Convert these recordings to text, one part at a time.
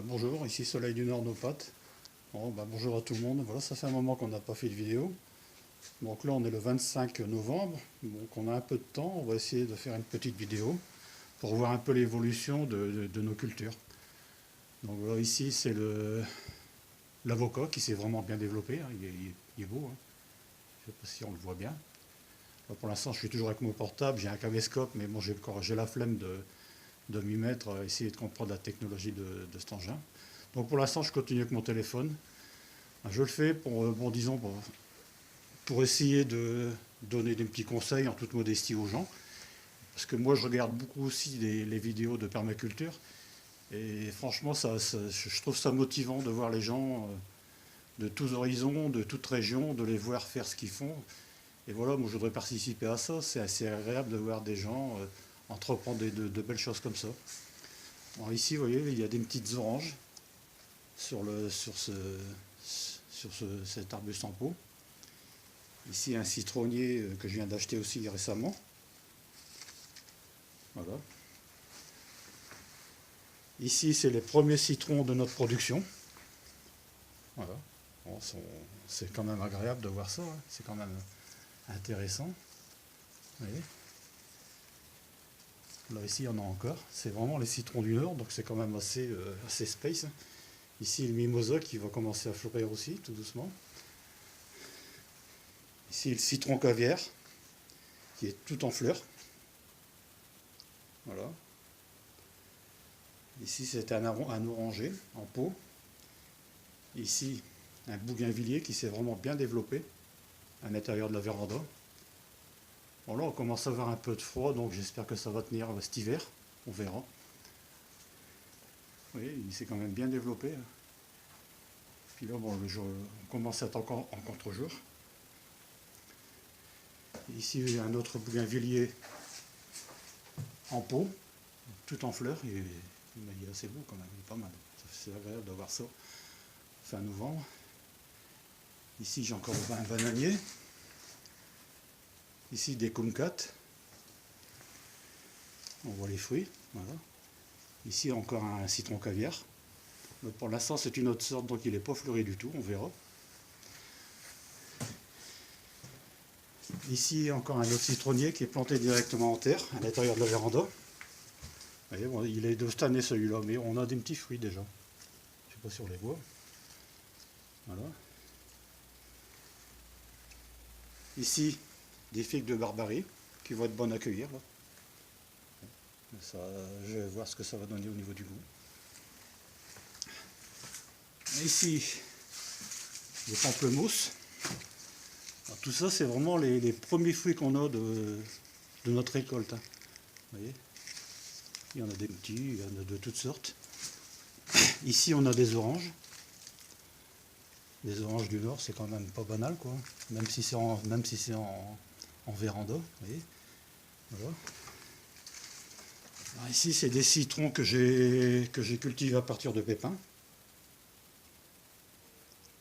Bonjour, ici Soleil du Nord Nopat. Bon, bonjour à tout le monde. Voilà, ça fait un moment qu'on n'a pas fait de vidéo. Donc là, on est le 25 novembre. Donc on a un peu de temps. On va essayer de faire une petite vidéo pour voir un peu l'évolution de nos cultures. Donc voilà, ici, c'est l'avocat qui s'est vraiment bien développé. Hein. Il est beau. Hein. Je ne sais pas si on le voit bien. Là, pour l'instant, je suis toujours avec mon portable. J'ai un caméscope, mais bon, j'ai la flemme de m'y mettre, essayer de comprendre la technologie de cet engin. Donc pour l'instant, je continue avec mon téléphone. Je le fais pour essayer de donner des petits conseils en toute modestie aux gens. Parce que moi, je regarde beaucoup aussi les vidéos de permaculture. Et franchement, je trouve ça motivant de voir les gens de tous horizons, de toutes régions, de les voir faire ce qu'ils font. Et voilà, moi, je voudrais participer à ça. C'est assez agréable de voir des gens entreprendre de belles choses comme ça. Alors ici, vous voyez, il y a des petites oranges sur cet arbuste en pot. Ici, un citronnier que je viens d'acheter aussi récemment. Voilà. Ici, c'est les premiers citrons de notre production. Voilà. Bon, c'est quand même agréable de voir ça. Hein. C'est quand même intéressant. Vous voyez. Là, ici, il y en a encore. C'est vraiment les citrons du Nord, donc c'est quand même assez space. Ici, le mimosa qui va commencer à fleurir aussi, tout doucement. Ici, le citron caviar, qui est tout en fleurs. Voilà. Ici, c'est un oranger en pot. Ici, un bougainvillier qui s'est vraiment bien développé à l'intérieur de la véranda. Bon, là, on commence à avoir un peu de froid, donc j'espère que ça va tenir cet hiver. On verra. Oui, il s'est quand même bien développé. Puis là, bon, on commence à être encore en contre-jour. Ici, il y a un autre bougainvillier en pot, tout en fleurs. Il est assez beau quand même, il est pas mal. C'est agréable de voir ça fin novembre. Ici, j'ai encore un bananier. Ici, des kumquats. On voit les fruits. Voilà. Ici, encore un citron caviar. Mais pour l'instant, c'est une autre sorte, donc il n'est pas fleuri du tout. On verra. Ici, encore un autre citronnier qui est planté directement en terre, à l'intérieur de la véranda. Vous voyez, bon, il est de cette année celui-là, mais on a des petits fruits déjà. Je ne sais pas si on les voit. Voilà. Ici, des figues de Barbarie qui vont être bonnes à cueillir. Là. Ça, je vais voir ce que ça va donner au niveau du goût. Ici, des pamplemousses. Alors, tout ça, c'est vraiment les premiers fruits qu'on a de notre récolte. Hein. Vous voyez, il y en a des petits, il y en a de toutes sortes. Ici, on a des oranges. Les oranges du Nord, c'est quand même pas banal, quoi. Même si c'est en véranda, vous voyez. Voilà. Alors ici, c'est des citrons que j'ai cultivés à partir de pépins.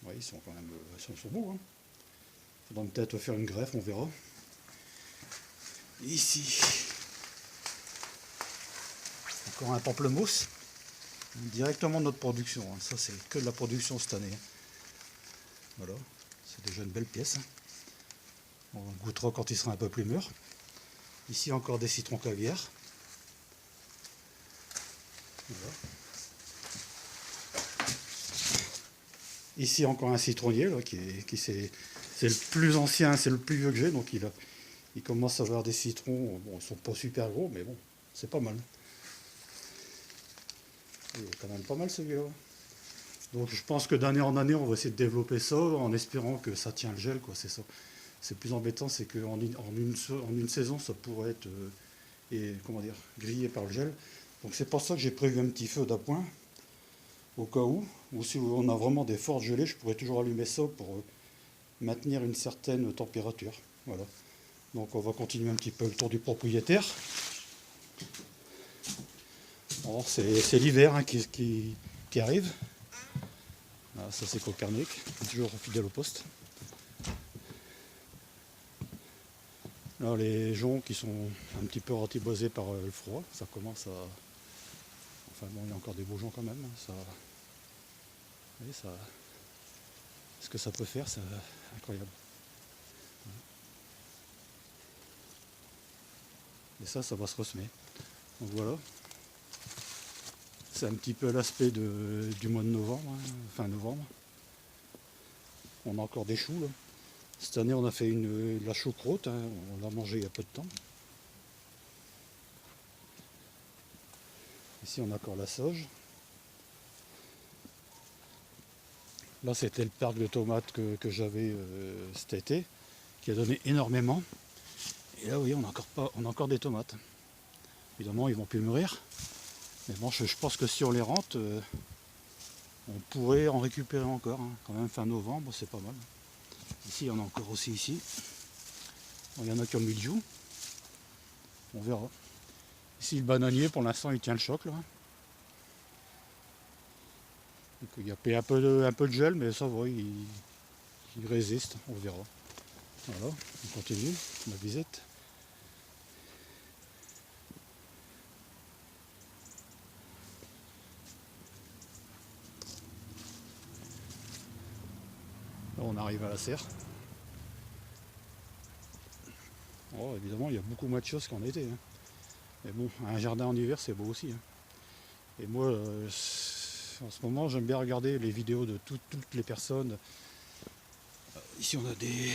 Oui, ils sont quand même ils sont beaux. Hein. Il faudra peut-être faire une greffe, on verra. Ici, encore un pamplemousse. Directement de notre production. Hein. Ça, c'est que de la production cette année. Voilà, c'est déjà une belle pièce. On goûtera quand il sera un peu plus mûr. Ici, encore des citrons caviar. Voilà. Ici, encore un citronnier, là, c'est le plus ancien, c'est le plus vieux que j'ai, donc il commence à avoir des citrons. Bon, ils sont pas super gros, mais bon, c'est pas mal. Il est quand même pas mal celui-là. Donc je pense que d'année en année, on va essayer de développer ça en espérant que ça tient le gel, quoi. C'est ça. C'est plus embêtant, c'est qu'en une saison, ça pourrait être grillé par le gel. Donc c'est pour ça que j'ai prévu un petit feu d'appoint, au cas où. Ou si on a vraiment des fortes gelées, je pourrais toujours allumer ça pour maintenir une certaine température. Voilà. Donc on va continuer un petit peu le tour du propriétaire. Bon, c'est l'hiver hein, qui arrive. Ah, ça c'est Cocarnic, toujours fidèle au poste. Là les joncs qui sont un petit peu ratiboisés par le froid, ça commence à... Enfin bon, il y a encore des bourgeons quand même. Ça, vous voyez, ça, ce que ça peut faire, c'est incroyable. Et ça va se ressemer. Donc voilà. C'est un petit peu l'aspect du mois de novembre, hein, fin novembre. On a encore des choux là. Cette année on a fait de la choucroute, hein, on l'a mangé il y a peu de temps. Ici on a encore la sauge. Là c'était le parc de tomates que j'avais cet été, qui a donné énormément. Et là oui on a encore des tomates. Évidemment ils vont plus mûrir. Mais bon je pense que si on les rente, on pourrait en récupérer encore. Hein. Quand même fin novembre c'est pas mal. Ici il y en a encore aussi ici. Bon, il y en a qui ont mis le joug. On verra. Ici le bananier pour l'instant il tient le choc là. Donc, il y a un peu de gel mais ça va, il résiste, on verra. Voilà, on continue la visite. Là on arrive à la serre. Oh, évidemment il y a beaucoup moins de choses qu'en été. Hein. Mais bon, un jardin en hiver c'est beau aussi. Hein. Et moi en ce moment j'aime bien regarder les vidéos de toutes les personnes. Ici on a des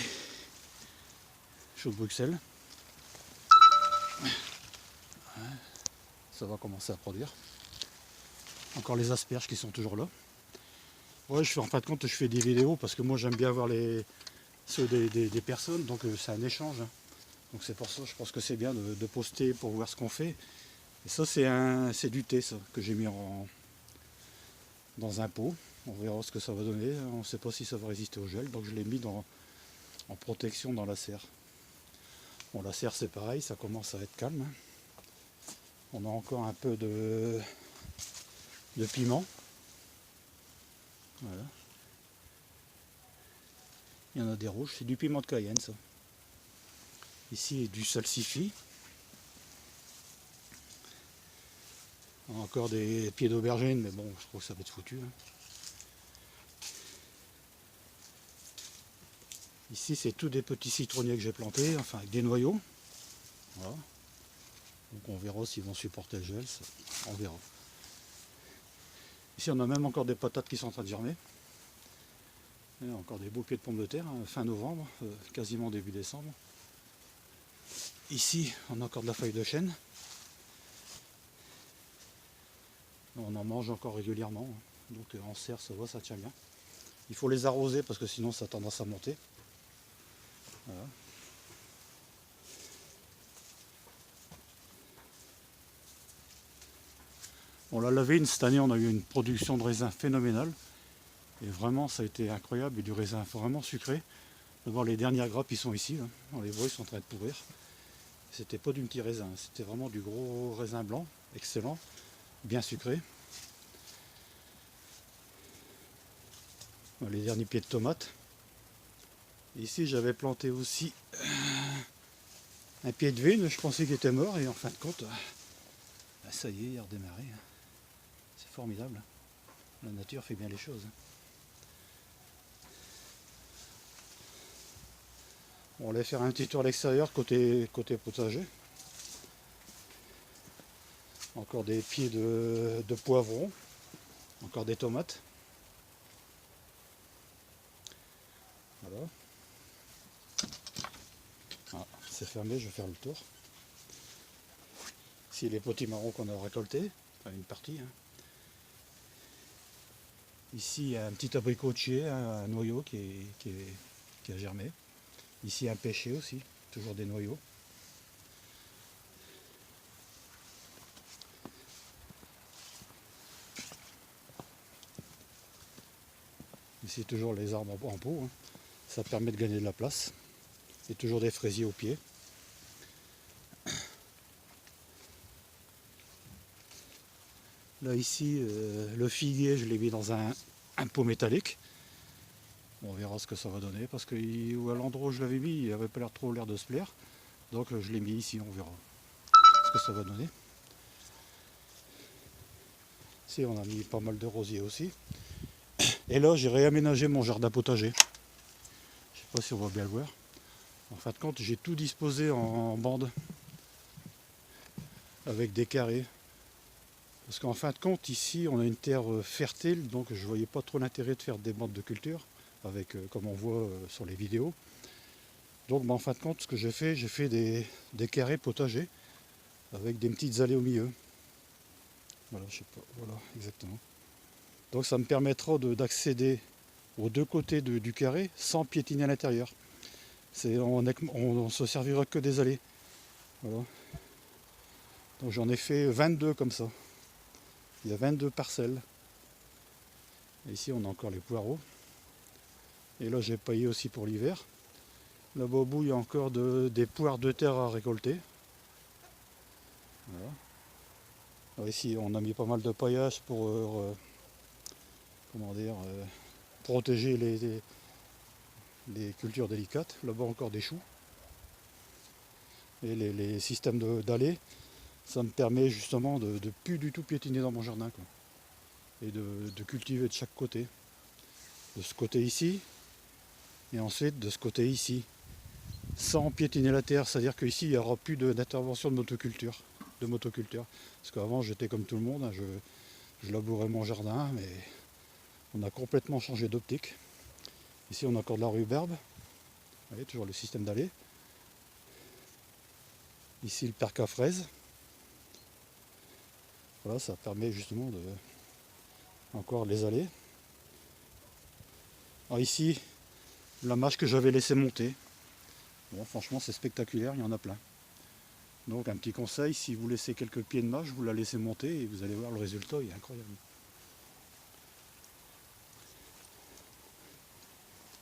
choux de Bruxelles. Ça va commencer à produire. Encore les asperges qui sont toujours là. Ouais, en fin de compte je fais des vidéos parce que moi j'aime bien voir ceux des personnes, donc c'est un échange. Hein. Donc c'est pour ça je pense que c'est bien de poster pour voir ce qu'on fait. Et ça c'est du thé ça, que j'ai mis dans un pot. On verra ce que ça va donner. On ne sait pas si ça va résister au gel, donc je l'ai mis en protection dans la serre. Bon, la serre c'est pareil, ça commence à être calme. On a encore un peu de piment. Voilà. Il y en a des rouges, c'est du piment de Cayenne ça. Ici du salsifis. On a encore des pieds d'aubergine, mais bon, je trouve que ça va être foutu. Hein. Ici, c'est tous des petits citronniers que j'ai plantés, enfin avec des noyaux. Voilà. Donc on verra s'ils vont supporter le gel, ça, on verra. Ici, on a même encore des patates qui sont en train de germer. Et encore des beaux pieds de pommes de terre, hein, fin novembre, quasiment début décembre. Ici, on a encore de la feuille de chêne. On en mange encore régulièrement. Hein. Donc en serre, ça va, ça tient bien. Il faut les arroser parce que sinon ça a tendance à monter. Voilà. Bon, la vigne, cette année, on a eu une production de raisin phénoménale. Et vraiment, ça a été incroyable. Et du raisin vraiment sucré. D'abord, les dernières grappes, ils sont ici. Là. On les voit, ils sont en train de pourrir. C'était pas du petit raisin. C'était vraiment du gros raisin blanc. Excellent. Bien sucré. Les derniers pieds de tomates. Ici, j'avais planté aussi un pied de vigne. Je pensais qu'il était mort. Et en fin de compte, ça y est, il a redémarré. C'est formidable. La nature fait bien les choses. On allait faire un petit tour à l'extérieur côté potager. Encore des pieds de poivrons. Encore des tomates. Voilà. Ah, c'est fermé, je vais faire le tour. Ici les potimarrons qu'on a récoltés. Enfin une partie. Hein. Ici il y a un petit abricotier, un noyau qui a germé. Ici un pêcher aussi, toujours des noyaux. Ici toujours les arbres en pot, hein. Ça permet de gagner de la place. Et toujours des fraisiers au pied. Là ici, le figuier, je l'ai mis dans un pot métallique. On verra ce que ça va donner, parce que à l'endroit où je l'avais mis, il n'avait pas trop l'air de se plaire. Donc je l'ai mis ici, on verra ce que ça va donner. Ici on a mis pas mal de rosiers aussi. Et là j'ai réaménagé mon jardin potager. Je sais pas si on va bien le voir. En fin de compte j'ai tout disposé en bande avec des carrés. Parce qu'en fin de compte ici on a une terre fertile, donc je voyais pas trop l'intérêt de faire des bandes de culture, avec comme on voit sur les vidéos. Donc en fin de compte ce que j'ai fait des carrés potagers avec des petites allées au milieu. Voilà, je sais pas, voilà, exactement. Donc ça me permettra d'accéder aux deux côtés du carré sans piétiner à l'intérieur. On se servira que des allées. Voilà. Donc j'en ai fait 22 comme ça. Il y a 22 parcelles. Et ici on a encore les poireaux. Et là j'ai paillé aussi pour l'hiver. Là-bas au bout il y a encore des poires de terre à récolter. Voilà. Alors ici on a mis pas mal de paillage pour comment dire, protéger les cultures délicates. Là-bas encore des choux. Et les systèmes d'allées, ça me permet justement de plus du tout piétiner dans mon jardin, quoi. Et de cultiver de chaque côté. De ce côté ici, et ensuite de ce côté ici. Sans piétiner la terre, c'est-à-dire qu'ici il n'y aura plus d'intervention de motoculture. Parce qu'avant j'étais comme tout le monde, hein, je labourais mon jardin, mais on a complètement changé d'optique. Ici on a encore de la rhubarbe. Vous voyez, toujours le système d'allées. Ici le perca fraise. Voilà, ça permet justement de encore les allées. Alors ici, la mâche que j'avais laissé monter. Bon, franchement c'est spectaculaire, il y en a plein. Donc un petit conseil, si vous laissez quelques pieds de mâche, vous la laissez monter et vous allez voir le résultat, il est incroyable.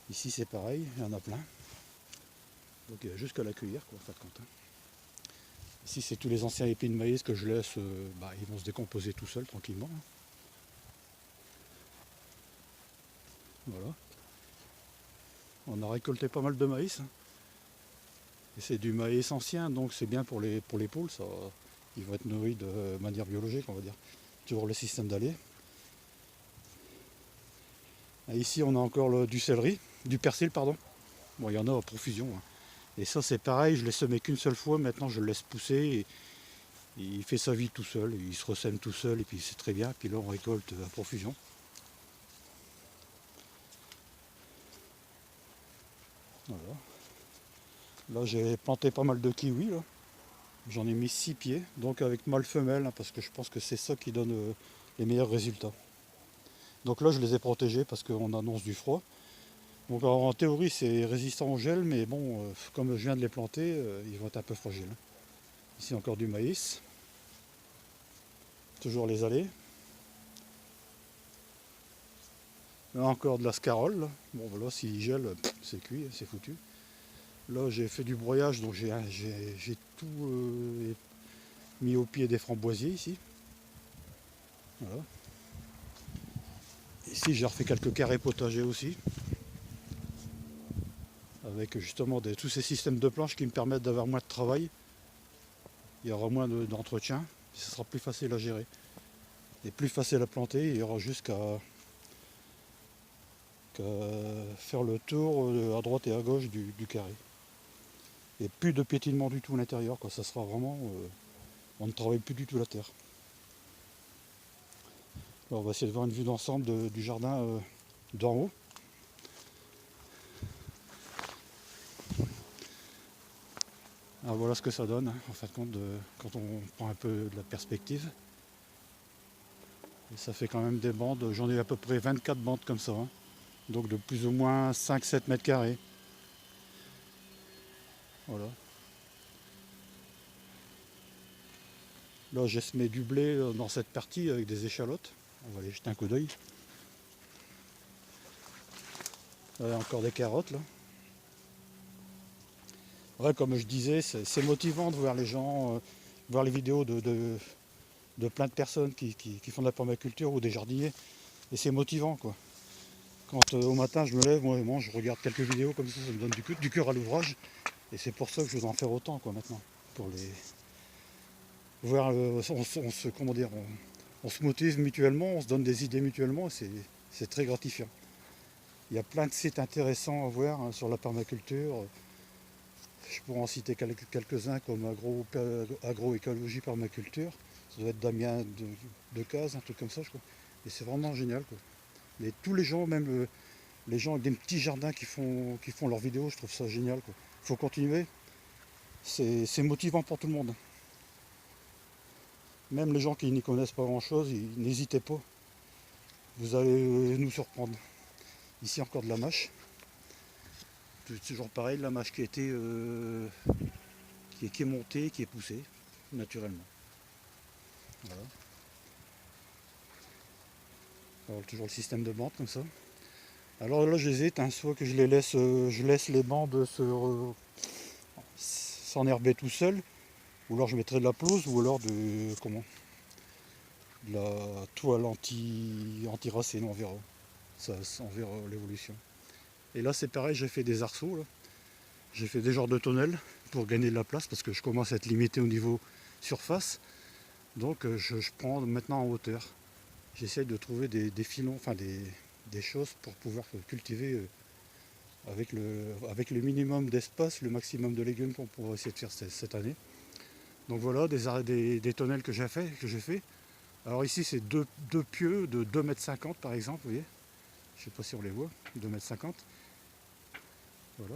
Ici c'est pareil, il y en a plein. Donc il y a juste qu'à la cueillir, quoi, en fin de compte. Ici c'est tous les anciens épis de maïs que je laisse, ils vont se décomposer tout seuls tranquillement. Voilà. On a récolté pas mal de maïs. Et c'est du maïs ancien, donc c'est bien pour les poules, ça. Ils vont être nourris de manière biologique, on va dire. Toujours le système d'allées. Ici on a encore du céleri, du persil pardon. Bon, il y en a à profusion. Hein. Et ça c'est pareil, je l'ai semé qu'une seule fois, maintenant je le laisse pousser et il fait sa vie tout seul, il se ressème tout seul et puis c'est très bien. Puis là on récolte à profusion. Voilà. Là j'ai planté pas mal de kiwis. J'en ai mis 6 pieds, donc avec mâle femelle, hein, parce que je pense que c'est ça qui donne les meilleurs résultats. Donc là je les ai protégés parce qu'on annonce du froid. Donc alors, en théorie c'est résistant au gel, mais bon, comme je viens de les planter, ils vont être un peu fragiles. Ici encore du maïs. Toujours les allées. Là encore de la scarole. Là. Bon voilà, s'il gèle, c'est cuit, c'est foutu. Là j'ai fait du broyage, donc j'ai tout mis au pied des framboisiers ici. Voilà. Ici j'ai refait quelques carrés potagers aussi. Avec justement tous ces systèmes de planches qui me permettent d'avoir moins de travail. Il y aura moins d'entretien, ce sera plus facile à gérer. Et plus facile à planter, il y aura juste qu'à faire le tour à droite et à gauche du carré. Et plus de piétinement du tout à l'intérieur, ça sera vraiment... on ne travaille plus du tout la terre. Alors on va essayer de voir une vue d'ensemble du jardin d'en haut. Alors voilà ce que ça donne, hein, en fin de compte, quand on prend un peu de la perspective. Et ça fait quand même des bandes, j'en ai à peu près 24 bandes comme ça, hein, donc de plus ou moins 5-7 mètres carrés. Voilà. Là j'ai semé du blé dans cette partie avec des échalotes, on va aller jeter un coup d'œil. Encore des carottes là. Ouais, comme je disais, c'est motivant de voir les gens, voir les vidéos de plein de personnes qui font de la permaculture ou des jardiniers. Et c'est motivant quoi. Quand au matin je me lève, moi je regarde quelques vidéos comme ça me donne du cœur à l'ouvrage. Et c'est pour ça que je veux en faire autant quoi maintenant. Pour les voir, comment dire, on se motive mutuellement, on se donne des idées mutuellement, c'est très gratifiant. Il y a plein de sites intéressants à voir hein, sur la permaculture. Je pourrais en citer quelques-uns comme agroécologie permaculture. Ça doit être Damien de Case, un truc comme ça, je crois. Et c'est vraiment génial, quoi. Et tous les gens, même les gens avec des petits jardins qui font leurs vidéos, je trouve ça génial, quoi. Il faut continuer. C'est motivant pour tout le monde. Même les gens qui n'y connaissent pas grand-chose, n'hésitez pas. Vous allez nous surprendre. Ici encore de la mâche. Toujours pareil, la mâche qui a été qui est montée, qui est poussée, naturellement. Voilà. Alors, toujours le système de bandes comme ça. Alors là j'hésite, hein, soit que je laisse les bandes s'enherber tout seul, ou alors je mettrai de la pelouse, ou alors de la toile anti-racine, on verra. On verra l'évolution. Et là c'est pareil, j'ai fait des arceaux, là. J'ai fait des genres de tonnelles pour gagner de la place parce que je commence à être limité au niveau surface. Donc je prends maintenant en hauteur. J'essaye de trouver des filons, enfin des choses pour pouvoir cultiver avec le minimum d'espace, le maximum de légumes qu'on pourra essayer de faire cette année. Donc voilà, des tonnelles que j'ai fait. Alors ici c'est deux pieux de 2,50 m par exemple, vous voyez. Je ne sais pas si on les voit, 2,50 m. Voilà.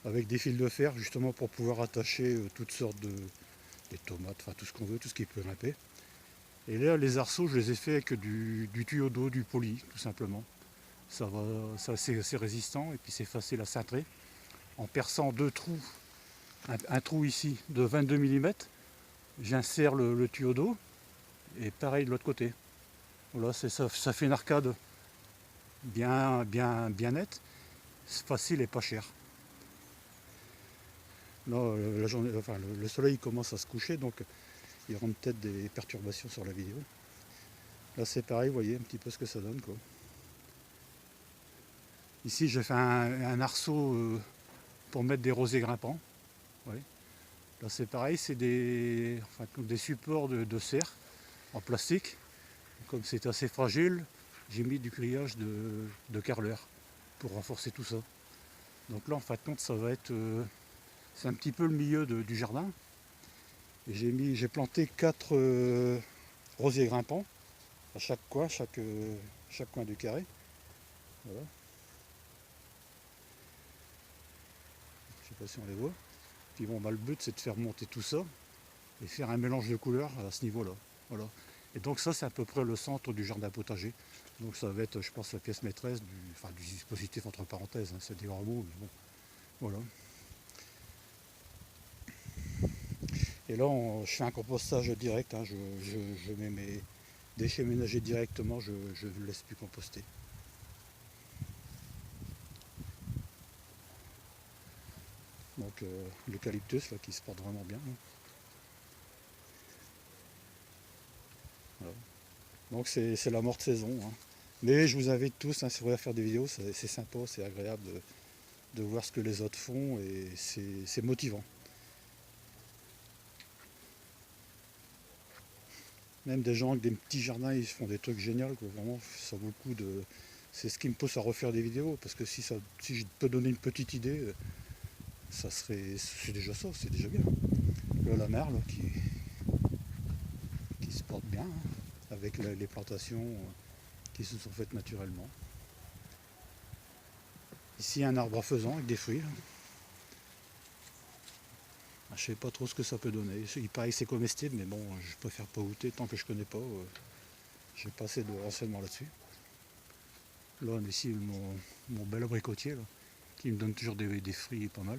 Avec des fils de fer justement pour pouvoir attacher toutes sortes des tomates, enfin tout ce qu'on veut, tout ce qui peut grimper. Et là les arceaux je les ai fait avec du tuyau d'eau, du poli tout simplement. C'est résistant et puis c'est facile à cintrer. En perçant deux trous, un trou ici de 22 mm, j'insère le tuyau d'eau et pareil de l'autre côté. Voilà, ça fait une arcade bien nette, c'est facile et pas cher. Là, la journée, enfin, le soleil commence à se coucher, donc il y aura peut-être des perturbations sur la vidéo. Là c'est pareil, vous voyez un petit peu ce que ça donne, quoi. Ici j'ai fait un arceau pour mettre des rosiers grimpants. Ouais. Là c'est pareil, c'est des supports de serre en plastique. Comme c'est assez fragile, j'ai mis du grillage de carreleur pour renforcer tout ça. Donc là en fin de compte ça va être c'est un petit peu le milieu du jardin. Et j'ai planté 4 rosiers grimpants à chaque coin du carré. Voilà. Je sais pas si on les voit. Puis bon, le but c'est de faire monter tout ça et faire un mélange de couleurs à ce niveau-là. Voilà. Et donc ça c'est à peu près le centre du jardin potager. Donc ça va être, je pense, la pièce maîtresse du dispositif entre parenthèses, hein, c'est des grands mots, mais bon. Voilà. Et là je fais un compostage direct, hein, je mets mes déchets ménagers directement, je ne laisse plus composter. Donc l'eucalyptus là qui se porte vraiment bien. Voilà. Donc c'est la morte saison. Hein. Mais je vous invite tous, hein, si vous voulez faire des vidéos, c'est sympa, c'est agréable de voir ce que les autres font et c'est motivant. Même des gens avec des petits jardins, ils font des trucs géniaux, quoi. Vraiment, ça vaut le coup de. C'est ce qui me pousse à refaire des vidéos, parce que si je peux donner une petite idée, c'est déjà ça, c'est déjà bien. Là, la mer là, qui se porte bien, hein, avec les plantations qui se sont faites naturellement. Ici, un arbre à faisan avec des fruits. Là. Je sais pas trop ce que ça peut donner. Il paraît que c'est comestible, mais bon, je préfère pas goûter tant que je connais pas. J'ai pas assez de renseignements là-dessus. Là, on a ici mon bel abricotier, là, qui me donne toujours des fruits pas mal.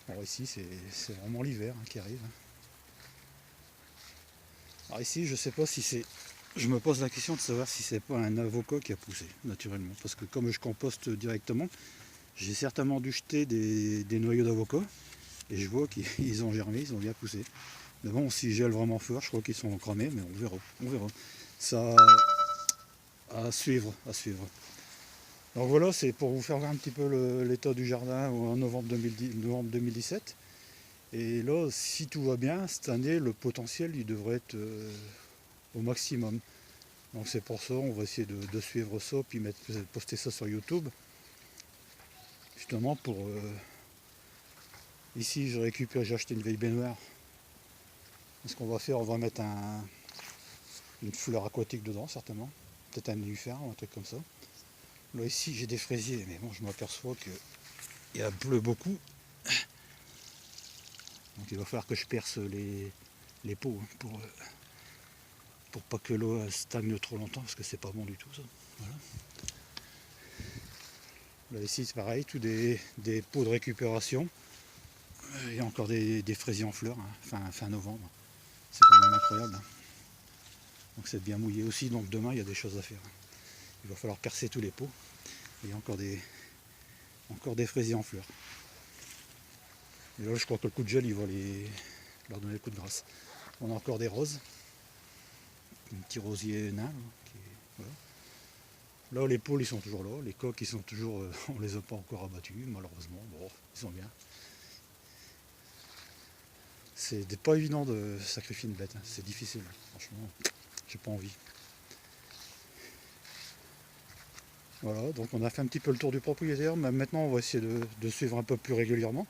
Alors ici, c'est vraiment l'hiver hein, qui arrive. Alors ici, je sais pas si c'est... Je me pose la question de savoir si c'est pas un avocat qui a poussé, naturellement. Parce que comme je composte directement, j'ai certainement dû jeter des noyaux d'avocat. Et je vois qu'ils ont germé, ils ont bien poussé. Mais bon, s'ils gèlent vraiment fort, je crois qu'ils sont cramés, mais on verra. Ça à suivre, à suivre. Donc voilà, c'est pour vous faire voir un petit peu l'état du jardin en novembre 2017. Et là, si tout va bien, cette année, le potentiel il devrait être au maximum. Donc c'est pour ça, on va essayer de suivre ça, puis poster ça sur YouTube. Justement pour... ici, j'ai acheté une vieille baignoire. Ce qu'on va faire, on va mettre une fleur aquatique dedans, certainement. Peut-être un nénuphar ou un truc comme ça. Là, ici, j'ai des fraisiers, mais bon, je m'aperçois qu'il y a pleut beaucoup. Donc il va falloir que je perce les pots hein, pour pas que l'eau stagne trop longtemps, parce que c'est pas bon du tout ça. Voilà. Là ici c'est pareil, tous des pots de récupération. Il y a encore des fraisiers en fleurs, hein, fin novembre. C'est quand même incroyable. Hein. Donc c'est bien mouillé aussi, donc demain il y a des choses à faire. Il va falloir percer tous les pots. Il y a encore des fraisiers en fleurs. Et là je crois que le coup de gel il va leur donner le coup de grâce. On a encore des roses. Un petit rosier nain. Voilà. Là les pôles ils sont toujours là, les coques ils sont toujours, on les a pas encore abattus malheureusement, bon ils sont bien. C'est pas évident de sacrifier une bête, hein. C'est difficile, franchement, j'ai pas envie. Voilà, donc on a fait un petit peu le tour du propriétaire, mais maintenant on va essayer de suivre un peu plus régulièrement.